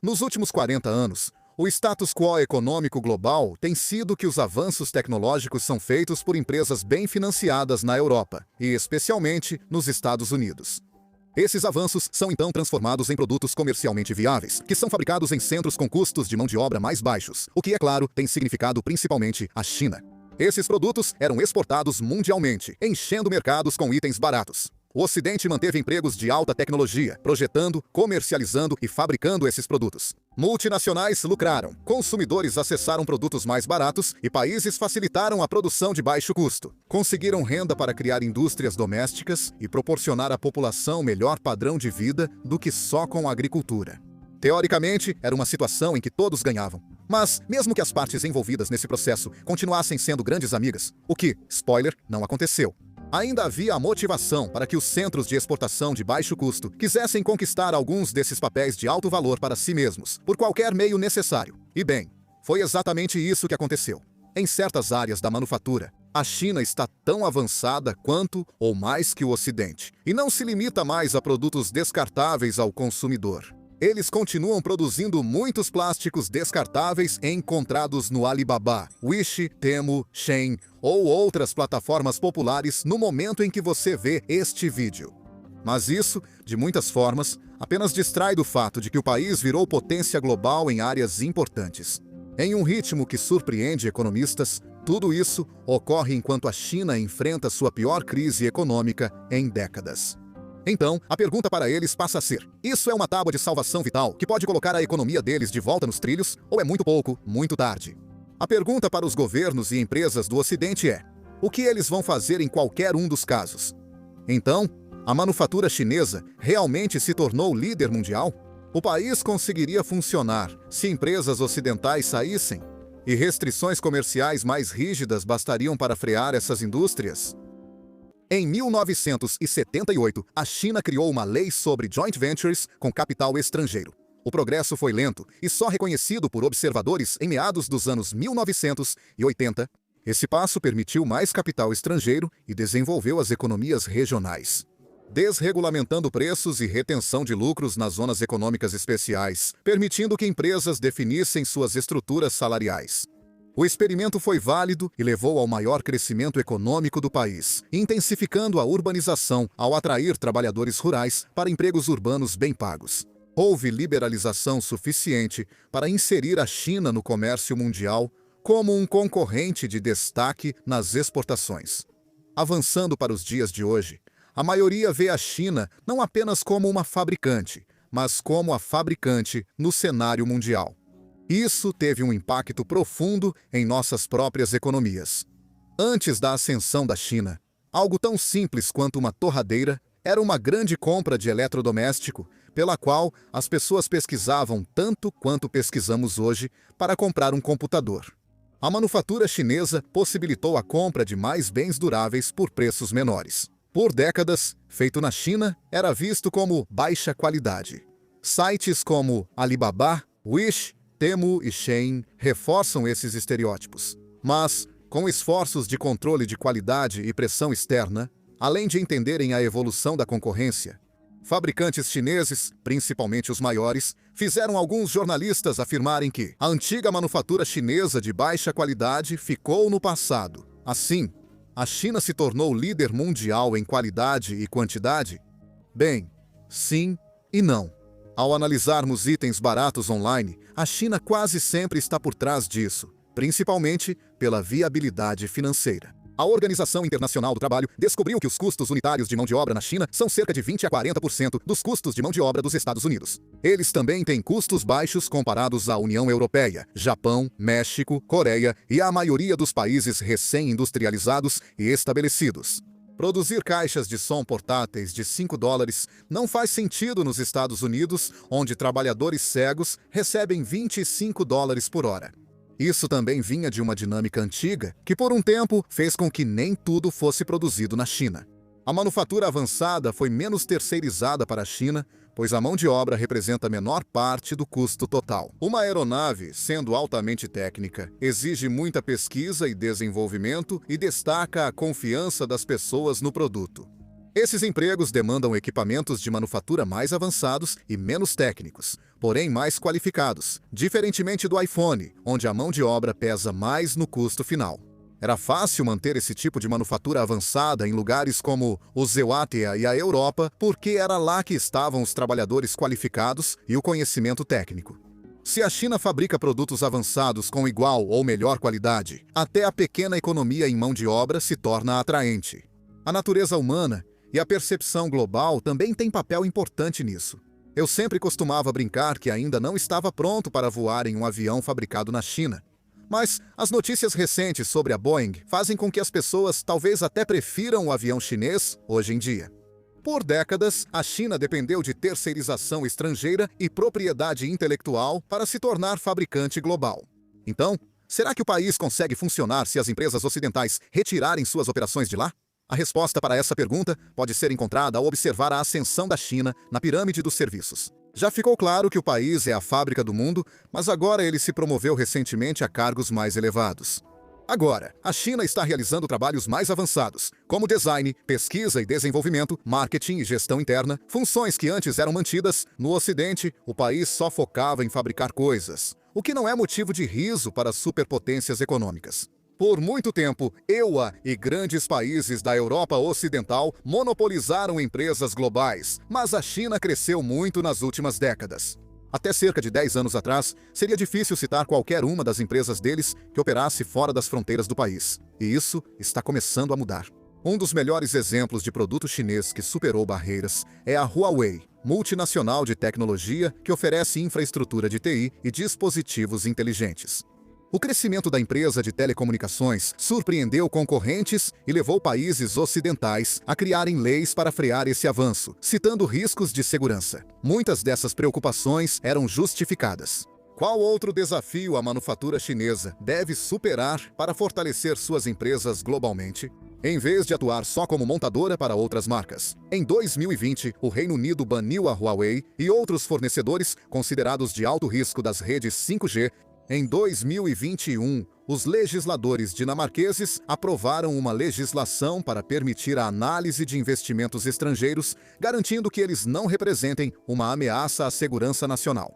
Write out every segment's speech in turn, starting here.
Nos últimos 40 anos, o status quo econômico global tem sido que os avanços tecnológicos são feitos por empresas bem financiadas na Europa, e especialmente nos Estados Unidos. Esses avanços são então transformados em produtos comercialmente viáveis, que são fabricados em centros com custos de mão de obra mais baixos, o que, é claro, tem significado principalmente a China. Esses produtos eram exportados mundialmente, enchendo mercados com itens baratos. O Ocidente manteve empregos de alta tecnologia, projetando, comercializando e fabricando esses produtos. Multinacionais lucraram, consumidores acessaram produtos mais baratos e países facilitaram a produção de baixo custo. Conseguiram renda para criar indústrias domésticas e proporcionar à população melhor padrão de vida do que só com a agricultura. Teoricamente, era uma situação em que todos ganhavam. Mas, mesmo que as partes envolvidas nesse processo continuassem sendo grandes amigas, o que, spoiler, não aconteceu. Ainda havia a motivação para que os centros de exportação de baixo custo quisessem conquistar alguns desses papéis de alto valor para si mesmos, por qualquer meio necessário. E bem, foi exatamente isso que aconteceu. Em certas áreas da manufatura, a China está tão avançada quanto ou mais que o Ocidente, e não se limita mais a produtos descartáveis ao consumidor. Eles continuam produzindo muitos plásticos descartáveis encontrados no Alibaba, Wish, Temu, Shein ou outras plataformas populares no momento em que você vê este vídeo. Mas isso, de muitas formas, apenas distrai do fato de que o país virou potência global em áreas importantes. Em um ritmo que surpreende economistas, tudo isso ocorre enquanto a China enfrenta sua pior crise econômica em décadas. Então, a pergunta para eles passa a ser: isso é uma tábua de salvação vital que pode colocar a economia deles de volta nos trilhos, ou é muito pouco, muito tarde? A pergunta para os governos e empresas do Ocidente é: o que eles vão fazer em qualquer um dos casos? Então, a manufatura chinesa realmente se tornou líder mundial? O país conseguiria funcionar se empresas ocidentais saíssem? E restrições comerciais mais rígidas bastariam para frear essas indústrias? Em 1978, a China criou uma lei sobre joint ventures com capital estrangeiro. O progresso foi lento e só reconhecido por observadores em meados dos anos 1980. Esse passo permitiu mais capital estrangeiro e desenvolveu as economias regionais, desregulamentando preços e retenção de lucros nas zonas econômicas especiais, permitindo que empresas definissem suas estruturas salariais. O experimento foi válido e levou ao maior crescimento econômico do país, intensificando a urbanização ao atrair trabalhadores rurais para empregos urbanos bem pagos. Houve liberalização suficiente para inserir a China no comércio mundial como um concorrente de destaque nas exportações. Avançando para os dias de hoje, a maioria vê a China não apenas como uma fabricante, mas como a fabricante no cenário mundial. Isso teve um impacto profundo em nossas próprias economias. Antes da ascensão da China, algo tão simples quanto uma torradeira era uma grande compra de eletrodoméstico, pela qual as pessoas pesquisavam tanto quanto pesquisamos hoje para comprar um computador. A manufatura chinesa possibilitou a compra de mais bens duráveis por preços menores. Por décadas, feito na China era visto como baixa qualidade. Sites como Alibaba, Wish, Temu e Shein reforçam esses estereótipos. Mas, com esforços de controle de qualidade e pressão externa, além de entenderem a evolução da concorrência, fabricantes chineses, principalmente os maiores, fizeram alguns jornalistas afirmarem que a antiga manufatura chinesa de baixa qualidade ficou no passado. Assim, a China se tornou líder mundial em qualidade e quantidade? Bem, sim e não. Ao analisarmos itens baratos online, a China quase sempre está por trás disso, principalmente pela viabilidade financeira. A Organização Internacional do Trabalho descobriu que os custos unitários de mão de obra na China são cerca de 20 a 40% dos custos de mão de obra dos Estados Unidos. Eles também têm custos baixos comparados à União Europeia, Japão, México, Coreia e à maioria dos países recém-industrializados e estabelecidos. Produzir caixas de som portáteis de $5 não faz sentido nos Estados Unidos, onde trabalhadores cegos recebem $25 por hora. Isso também vinha de uma dinâmica antiga que, por um tempo, fez com que nem tudo fosse produzido na China. A manufatura avançada foi menos terceirizada para a China, pois a mão de obra representa a menor parte do custo total. Uma aeronave, sendo altamente técnica, exige muita pesquisa e desenvolvimento e destaca a confiança das pessoas no produto. Esses empregos demandam equipamentos de manufatura mais avançados e menos técnicos, porém mais qualificados, diferentemente do iPhone, onde a mão de obra pesa mais no custo final. Era fácil manter esse tipo de manufatura avançada em lugares como o Zewatia e a Europa, porque era lá que estavam os trabalhadores qualificados e o conhecimento técnico. Se a China fabrica produtos avançados com igual ou melhor qualidade, até a pequena economia em mão de obra se torna atraente. A natureza humana e a percepção global também têm papel importante nisso. Eu sempre costumava brincar que ainda não estava pronto para voar em um avião fabricado na China. Mas as notícias recentes sobre a Boeing fazem com que as pessoas talvez até prefiram o avião chinês hoje em dia. Por décadas, a China dependeu de terceirização estrangeira e propriedade intelectual para se tornar fabricante global. Então, será que o país consegue funcionar se as empresas ocidentais retirarem suas operações de lá? A resposta para essa pergunta pode ser encontrada ao observar a ascensão da China na pirâmide dos serviços. Já ficou claro que o país é a fábrica do mundo, mas agora ele se promoveu recentemente a cargos mais elevados. Agora, a China está realizando trabalhos mais avançados, como design, pesquisa e desenvolvimento, marketing e gestão interna, funções que antes eram mantidas. No Ocidente, o país só focava em fabricar coisas, o que não é motivo de riso para as superpotências econômicas. Por muito tempo, EUA e grandes países da Europa Ocidental monopolizaram empresas globais, mas a China cresceu muito nas últimas décadas. Até cerca de 10 anos atrás, seria difícil citar qualquer uma das empresas deles que operasse fora das fronteiras do país. E isso está começando a mudar. Um dos melhores exemplos de produto chinês que superou barreiras é a Huawei, multinacional de tecnologia que oferece infraestrutura de TI e dispositivos inteligentes. O crescimento da empresa de telecomunicações surpreendeu concorrentes e levou países ocidentais a criarem leis para frear esse avanço, citando riscos de segurança. Muitas dessas preocupações eram justificadas. Qual outro desafio a manufatura chinesa deve superar para fortalecer suas empresas globalmente? Em vez de atuar só como montadora para outras marcas. Em 2020, o Reino Unido baniu a Huawei e outros fornecedores considerados de alto risco das redes 5G. Em 2021, os legisladores dinamarqueses aprovaram uma legislação para permitir a análise de investimentos estrangeiros, garantindo que eles não representem uma ameaça à segurança nacional.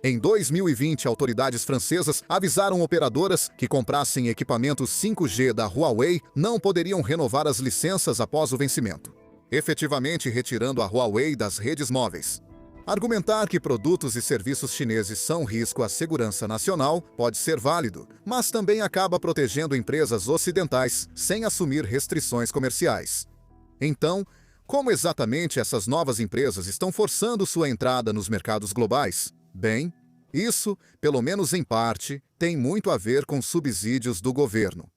Em 2020, autoridades francesas avisaram operadoras que comprassem equipamentos 5G da Huawei não poderiam renovar as licenças após o vencimento, efetivamente retirando a Huawei das redes móveis. Argumentar que produtos e serviços chineses são risco à segurança nacional pode ser válido, mas também acaba protegendo empresas ocidentais sem assumir restrições comerciais. Então, como exatamente essas novas empresas estão forçando sua entrada nos mercados globais? Bem, isso, pelo menos em parte, tem muito a ver com subsídios do governo.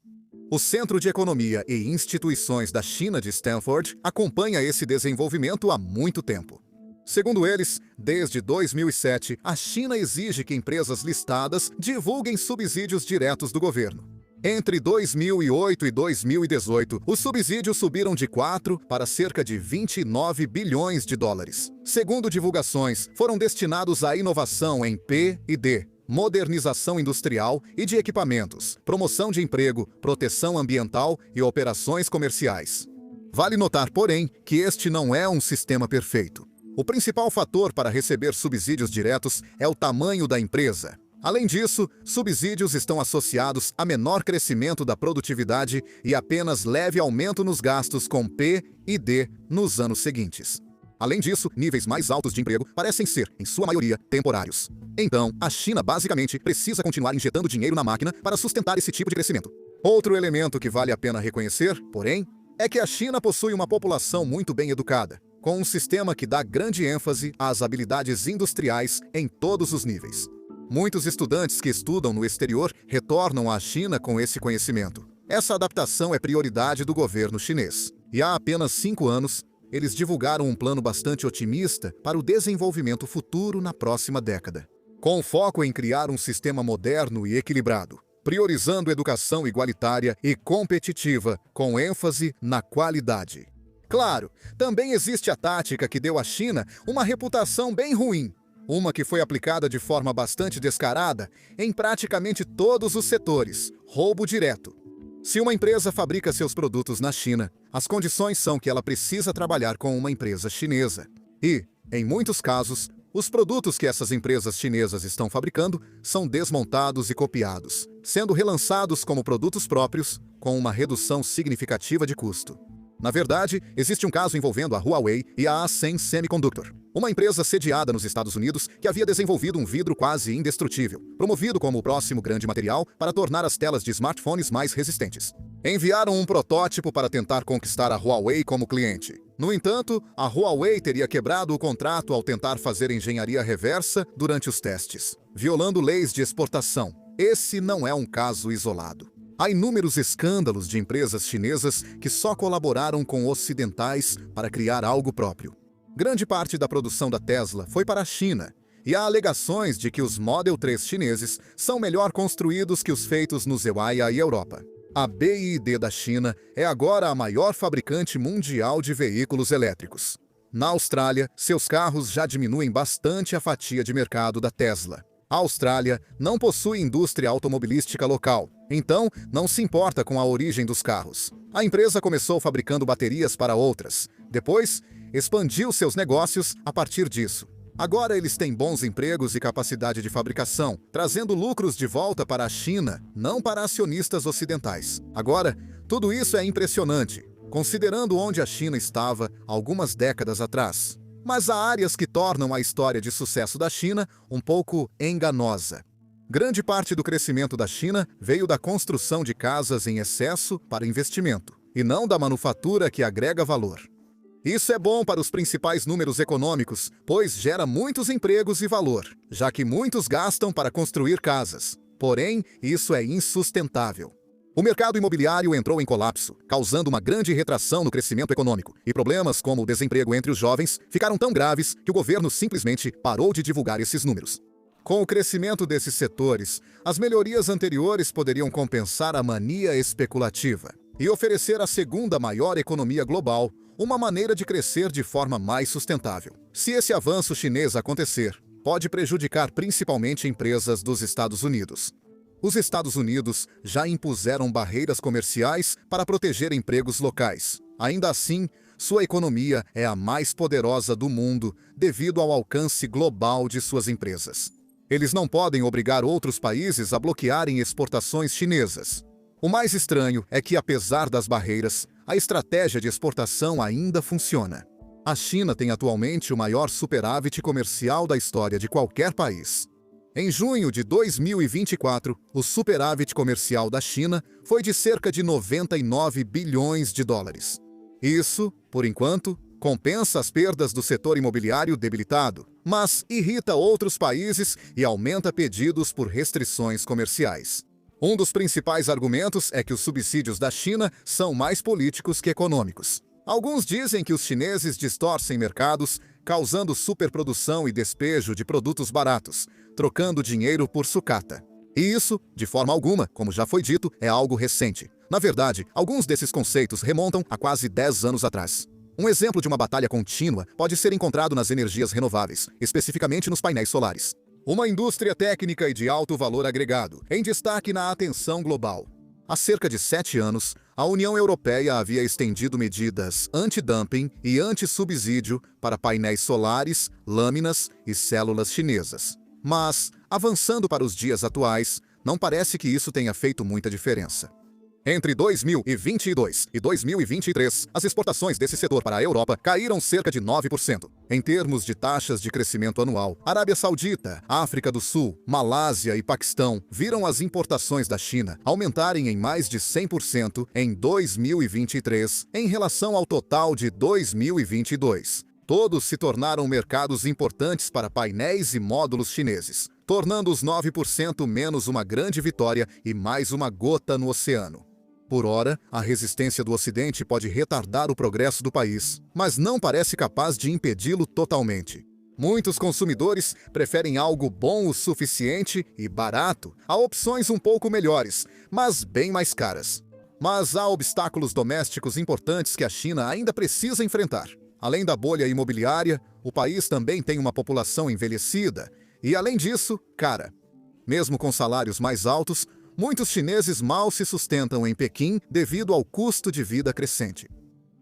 O Centro de Economia e Instituições da China de Stanford acompanha esse desenvolvimento há muito tempo. Segundo eles, desde 2007, a China exige que empresas listadas divulguem subsídios diretos do governo. Entre 2008 e 2018, os subsídios subiram de 4 para cerca de 29 bilhões de dólares. Segundo divulgações, foram destinados à inovação em P&D, modernização industrial e de equipamentos, promoção de emprego, proteção ambiental e operações comerciais. Vale notar, porém, que este não é um sistema perfeito. O principal fator para receber subsídios diretos é o tamanho da empresa. Além disso, subsídios estão associados a menor crescimento da produtividade e apenas leve aumento nos gastos com P&D nos anos seguintes. Além disso, níveis mais altos de emprego parecem ser, em sua maioria, temporários. Então, a China basicamente precisa continuar injetando dinheiro na máquina para sustentar esse tipo de crescimento. Outro elemento que vale a pena reconhecer, porém, é que a China possui uma população muito bem educada, com um sistema que dá grande ênfase às habilidades industriais em todos os níveis. Muitos estudantes que estudam no exterior retornam à China com esse conhecimento. Essa adaptação é prioridade do governo chinês. E há apenas 5 anos, eles divulgaram um plano bastante otimista para o desenvolvimento futuro na próxima década, com foco em criar um sistema moderno e equilibrado, priorizando educação igualitária e competitiva, com ênfase na qualidade. Claro, também existe a tática que deu à China uma reputação bem ruim, uma que foi aplicada de forma bastante descarada em praticamente todos os setores: roubo direto. Se uma empresa fabrica seus produtos na China, as condições são que ela precisa trabalhar com uma empresa chinesa. E, em muitos casos, os produtos que essas empresas chinesas estão fabricando são desmontados e copiados, sendo relançados como produtos próprios, com uma redução significativa de custo. Na verdade, existe um caso envolvendo a Huawei e a Ascend Semiconductor, uma empresa sediada nos Estados Unidos que havia desenvolvido um vidro quase indestrutível, promovido como o próximo grande material para tornar as telas de smartphones mais resistentes. Enviaram um protótipo para tentar conquistar a Huawei como cliente. No entanto, a Huawei teria quebrado o contrato ao tentar fazer engenharia reversa durante os testes, violando leis de exportação. Esse não é um caso isolado. Há inúmeros escândalos de empresas chinesas que só colaboraram com ocidentais para criar algo próprio. Grande parte da produção da Tesla foi para a China, e há alegações de que os Model 3 chineses são melhor construídos que os feitos no Zewaia e Europa. A BYD da China é agora a maior fabricante mundial de veículos elétricos. Na Austrália, seus carros já diminuem bastante a fatia de mercado da Tesla. A Austrália não possui indústria automobilística local, então não se importa com a origem dos carros. A empresa começou fabricando baterias para outras. Depois, expandiu seus negócios a partir disso. Agora eles têm bons empregos e capacidade de fabricação, trazendo lucros de volta para a China, não para acionistas ocidentais. Agora, tudo isso é impressionante, considerando onde a China estava algumas décadas atrás. Mas há áreas que tornam a história de sucesso da China um pouco enganosa. Grande parte do crescimento da China veio da construção de casas em excesso para investimento, e não da manufatura que agrega valor. Isso é bom para os principais números econômicos, pois gera muitos empregos e valor, já que muitos gastam para construir casas. Porém, isso é insustentável. O mercado imobiliário entrou em colapso, causando uma grande retração no crescimento econômico, e problemas como o desemprego entre os jovens ficaram tão graves que o governo simplesmente parou de divulgar esses números. Com o crescimento desses setores, as melhorias anteriores poderiam compensar a mania especulativa e oferecer à segunda maior economia global uma maneira de crescer de forma mais sustentável. Se esse avanço chinês acontecer, pode prejudicar principalmente empresas dos Estados Unidos. Os Estados Unidos já impuseram barreiras comerciais para proteger empregos locais. Ainda assim, sua economia é a mais poderosa do mundo devido ao alcance global de suas empresas. Eles não podem obrigar outros países a bloquearem exportações chinesas. O mais estranho é que, apesar das barreiras, a estratégia de exportação ainda funciona. A China tem atualmente o maior superávit comercial da história de qualquer país. Em junho de 2024, o superávit comercial da China foi de cerca de 99 bilhões de dólares. Isso, por enquanto, compensa as perdas do setor imobiliário debilitado, mas irrita outros países e aumenta pedidos por restrições comerciais. Um dos principais argumentos é que os subsídios da China são mais políticos que econômicos. Alguns dizem que os chineses distorcem mercados, causando superprodução e despejo de produtos baratos, trocando dinheiro por sucata. E isso, de forma alguma, como já foi dito, é algo recente. Na verdade, alguns desses conceitos remontam a quase 10 anos atrás. Um exemplo de uma batalha contínua pode ser encontrado nas energias renováveis, especificamente nos painéis solares. Uma indústria técnica e de alto valor agregado, em destaque na atenção global. Há cerca de 7 anos, a União Europeia havia estendido medidas anti-dumping e anti-subsídio para painéis solares, lâminas e células chinesas. Mas, avançando para os dias atuais, não parece que isso tenha feito muita diferença. Entre 2022 e 2023, as exportações desse setor para a Europa caíram cerca de 9%. Em termos de taxas de crescimento anual, Arábia Saudita, África do Sul, Malásia e Paquistão viram as importações da China aumentarem em mais de 100% em 2023 em relação ao total de 2022. Todos se tornaram mercados importantes para painéis e módulos chineses, tornando os 9% menos uma grande vitória e mais uma gota no oceano. Por ora, a resistência do Ocidente pode retardar o progresso do país, mas não parece capaz de impedi-lo totalmente. Muitos consumidores preferem algo bom o suficiente e barato a opções um pouco melhores, mas bem mais caras. Mas há obstáculos domésticos importantes que a China ainda precisa enfrentar. Além da bolha imobiliária, o país também tem uma população envelhecida e, além disso, cara. Mesmo com salários mais altos, Muitos chineses mal se sustentam em Pequim devido ao custo de vida crescente.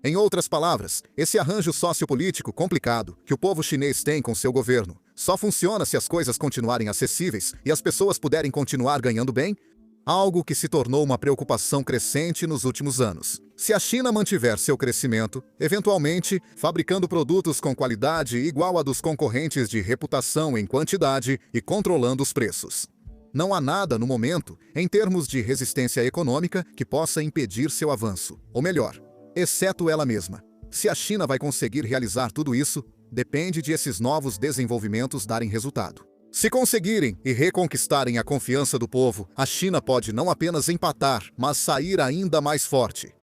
Em outras palavras, esse arranjo sociopolítico complicado que o povo chinês tem com seu governo só funciona se as coisas continuarem acessíveis e as pessoas puderem continuar ganhando bem, algo que se tornou uma preocupação crescente nos últimos anos. Se a China mantiver seu crescimento, eventualmente fabricando produtos com qualidade igual a dos concorrentes de reputação em quantidade e controlando os preços. Não há nada no momento, em termos de resistência econômica, que possa impedir seu avanço. Ou melhor, exceto ela mesma. Se a China vai conseguir realizar tudo isso, depende de esses novos desenvolvimentos darem resultado. Se conseguirem e reconquistarem a confiança do povo, a China pode não apenas empatar, mas sair ainda mais forte.